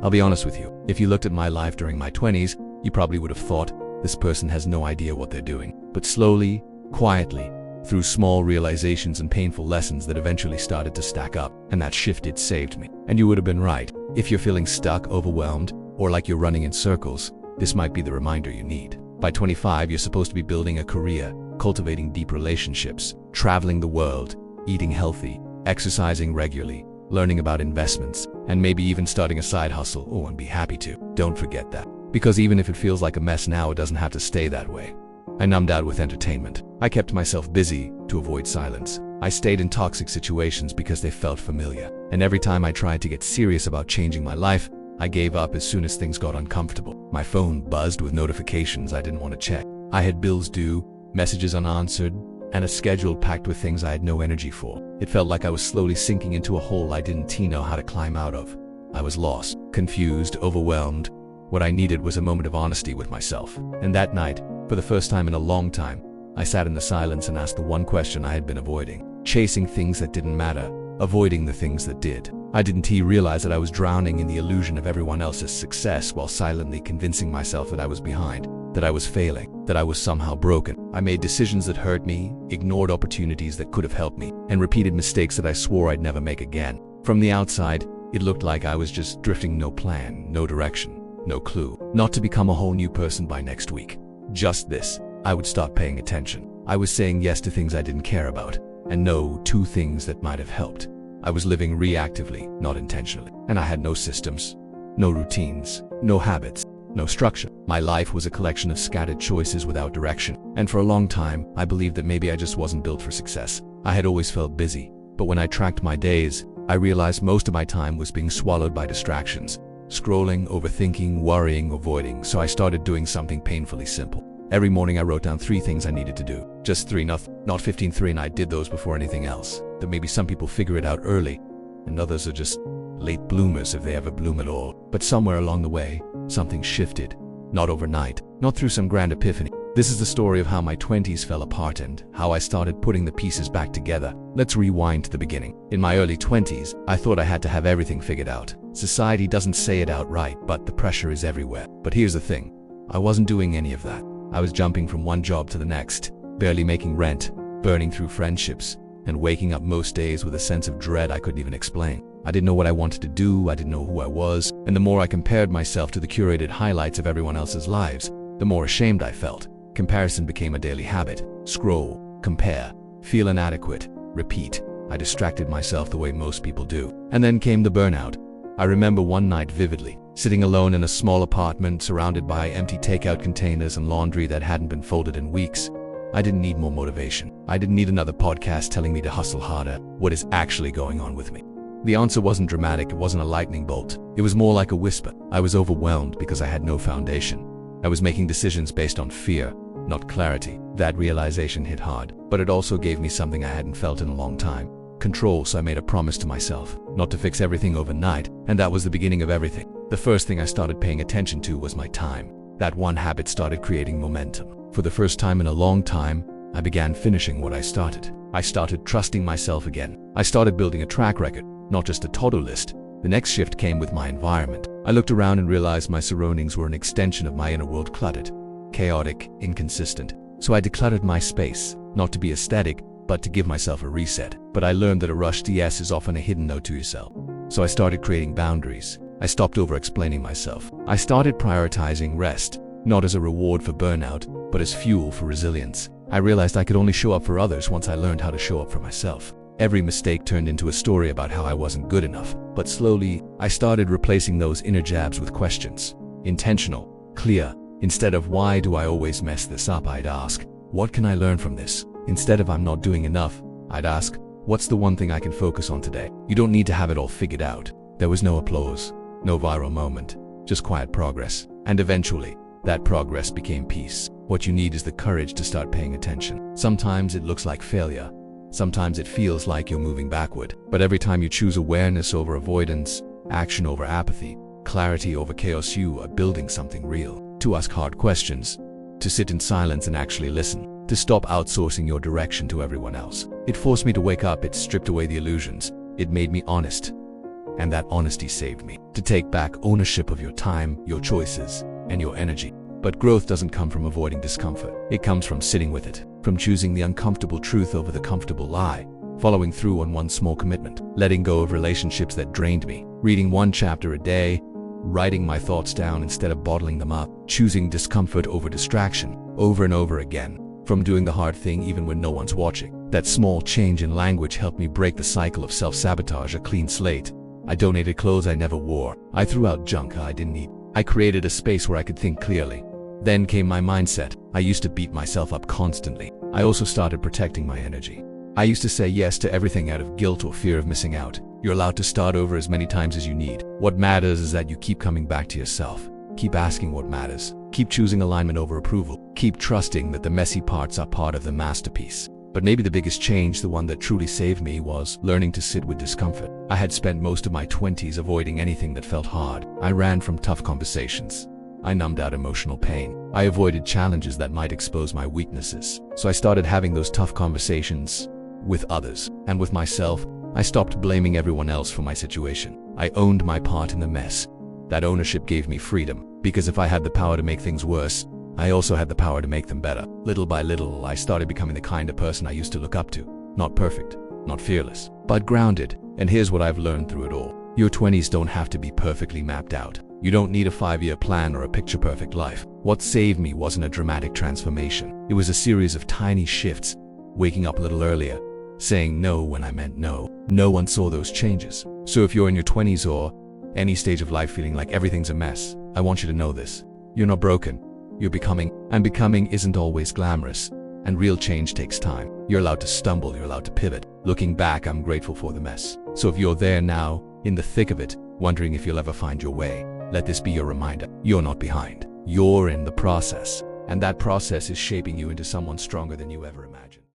I'll be honest with you, if you looked at my life during my 20s, you probably would have thought, this person has no idea what they're doing. But slowly, quietly, through small realizations and painful lessons that eventually started to stack up, and that shift it saved me. And you would have been right. If you're feeling stuck, overwhelmed, or like you're running in circles, this might be the reminder you need. By 25, you're supposed to be building a career, cultivating deep relationships, traveling the world, eating healthy, exercising regularly, learning about investments, and maybe even starting a side hustle. Oh, and be happy to. Don't forget that. Because even if it feels like a mess now, it doesn't have to stay that way. I numbed out with entertainment. I kept myself busy to avoid silence. I stayed in toxic situations because they felt familiar. And every time I tried to get serious about changing my life, I gave up as soon as things got uncomfortable. My phone buzzed with notifications I didn't want to check. I had bills due, messages unanswered, and a schedule packed with things I had no energy for. It felt like I was slowly sinking into a hole I didn't know how to climb out of. I was lost, confused, overwhelmed. What I needed was a moment of honesty with myself. And that night, for the first time in a long time, I sat in the silence and asked the one question I had been avoiding. Chasing things that didn't matter, avoiding the things that did. I didn't realize that I was drowning in the illusion of everyone else's success while silently convincing myself that I was behind, that I was failing, that I was somehow broken. I made decisions that hurt me, ignored opportunities that could have helped me, and repeated mistakes that I swore I'd never make again. From the outside, it looked like I was just drifting, no plan, no direction, no clue. Not to become a whole new person by next week. Just this. I would start paying attention. I was saying yes to things I didn't care about, and no to things that might have helped. I was living reactively, not intentionally. And I had no systems, no routines, no habits, no structure. My life was a collection of scattered choices without direction. And for a long time, I believed that maybe I just wasn't built for success. I had always felt busy, but when I tracked my days, I realized most of my time was being swallowed by distractions. Scrolling, overthinking, worrying, avoiding. So I started doing something painfully simple. Every morning I wrote down 3 things I needed to do. Just 3, not 15, 3, and I did those before anything else. That maybe some people figure it out early, and others are just late bloomers if they ever bloom at all. But somewhere along the way, something shifted. Not overnight, not through some grand epiphany. This is the story of how my 20s fell apart and how I started putting the pieces back together. Let's rewind to the beginning. In my early 20s, I thought I had to have everything figured out. Society doesn't say it outright, but the pressure is everywhere. But here's the thing, I wasn't doing any of that. I was jumping from one job to the next, barely making rent, burning through friendships, and waking up most days with a sense of dread I couldn't even explain. I didn't know what I wanted to do, I didn't know who I was, and the more I compared myself to the curated highlights of everyone else's lives, the more ashamed I felt. Comparison became a daily habit. Scroll, compare, feel inadequate, repeat. I distracted myself the way most people do. And then came the burnout. I remember one night vividly, sitting alone in a small apartment surrounded by empty takeout containers and laundry that hadn't been folded in weeks. I didn't need more motivation. I didn't need another podcast telling me to hustle harder. What is actually going on with me? The answer wasn't dramatic, it wasn't a lightning bolt. It was more like a whisper. I was overwhelmed because I had no foundation. I was making decisions based on fear, not clarity. That realization hit hard, but it also gave me something I hadn't felt in a long time. Control, so I made a promise to myself, not to fix everything overnight, and that was the beginning of everything. The first thing I started paying attention to was my time. That one habit started creating momentum. For the first time in a long time, I began finishing what I started. I started trusting myself again. I started building a track record, not just a to-do list. The next shift came with my environment. I looked around and realized my surroundings were an extension of my inner world, cluttered, chaotic, inconsistent. So I decluttered my space, not to be aesthetic, but to give myself a reset. But I learned that a rushed yes is often a hidden no to yourself. So I started creating boundaries. I stopped over-explaining myself. I started prioritizing rest, not as a reward for burnout, but as fuel for resilience. I realized I could only show up for others once I learned how to show up for myself. Every mistake turned into a story about how I wasn't good enough. But slowly, I started replacing those inner jabs with questions. Intentional, clear. Instead of why do I always mess this up, I'd ask, what can I learn from this? Instead of I'm not doing enough, I'd ask, what's the one thing I can focus on today? You don't need to have it all figured out. There was no applause, no viral moment, just quiet progress. And eventually, that progress became peace. What you need is the courage to start paying attention. Sometimes it looks like failure. Sometimes it feels like you're moving backward. But every time you choose awareness over avoidance, action over apathy, clarity over chaos, you are building something real. To ask hard questions, to sit in silence and actually listen, to stop outsourcing your direction to everyone else. It forced me to wake up, it stripped away the illusions, it made me honest. and that honesty saved me. To take back ownership of your time, your choices, and your energy. But growth doesn't come from avoiding discomfort. It comes from sitting with it, from choosing the uncomfortable truth over the comfortable lie, following through on one small commitment, letting go of relationships that drained me, reading one chapter a day, writing my thoughts down instead of bottling them up, choosing discomfort over distraction, over and over again, from doing the hard thing even when no one's watching. That small change in language helped me break the cycle of self-sabotage, a clean slate. I donated clothes I never wore. I threw out junk I didn't need. I created a space where I could think clearly. Then came my mindset. I used to beat myself up constantly. I also started protecting my energy. I used to say yes to everything out of guilt or fear of missing out. You're allowed to start over as many times as you need. What matters is that you keep coming back to yourself. Keep asking what matters. Keep choosing alignment over approval. Keep trusting that the messy parts are part of the masterpiece. But maybe the biggest change, the one that truly saved me, was learning to sit with discomfort. I had spent most of my 20s avoiding anything that felt hard. I ran from tough conversations. I numbed out emotional pain. I avoided challenges that might expose my weaknesses. So I started having those tough conversations with others. And with myself, I stopped blaming everyone else for my situation. I owned my part in the mess. That ownership gave me freedom, because if I had the power to make things worse, I also had the power to make them better. Little by little, I started becoming the kind of person I used to look up to. Not perfect, not fearless, but grounded. And here's what I've learned through it all. Your 20s don't have to be perfectly mapped out. You don't need a 5-year plan or a picture-perfect life. What saved me wasn't a dramatic transformation. It was a series of tiny shifts. Waking up a little earlier, saying no when I meant no. No one saw those changes. So if you're in your 20s or any stage of life feeling like everything's a mess, I want you to know this. You're not broken. You're becoming, and becoming isn't always glamorous, and real change takes time. You're allowed to stumble, you're allowed to pivot. Looking back, I'm grateful for the mess. So if you're there now, in the thick of it, wondering if you'll ever find your way, let this be your reminder. You're not behind. You're in the process, and that process is shaping you into someone stronger than you ever imagined.